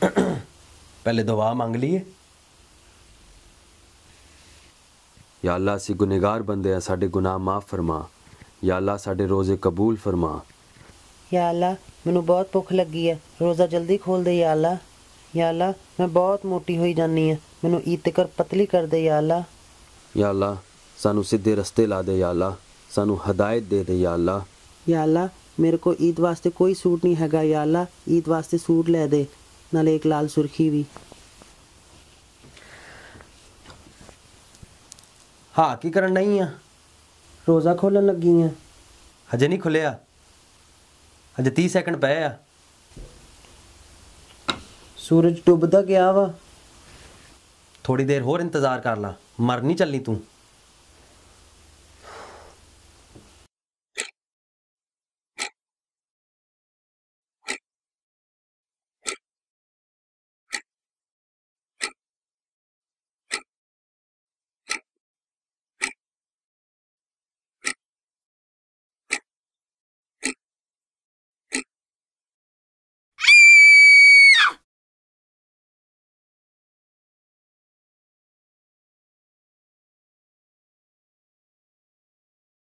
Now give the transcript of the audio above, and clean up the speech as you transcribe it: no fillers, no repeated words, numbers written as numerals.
पहले दुआ मंग लीए। या अल्लाह असी गुनहगार बंदे हैं, साडे गुनाह माफ़ फरमा। या अल्लाह साडे रोज़े कबूल फरमा। या अल्लाह मैनू बहुत भुख लगी है, रोज़ा जल्दी खोल दे या अल्लाह। या अल्लाह मैं बहुत मोटी होई जानी है, मैनू ईद तक पतली कर दे या अल्लाह। या अल्लाह सानू सीधे रस्ते ला दे। या अल्लाह सानू हदायत दे दे। या अल्लाह या अल्लाह मेरे को ईद वास्ते कोई सूट नहीं हैगा, या अल्लाह ईद वास्ते सूट लै दे, नाले एक लाल सुर्खी भी। हाँ की करन नहीं आ? रोज़ा खोलन लगी हैं। हजे नहीं खुलिया, हजे 30 सेकंड पे आ। सूरज डुबदा गया वा। थोड़ी देर होर इंतज़ार कर ला, मर नहीं चलनी तू।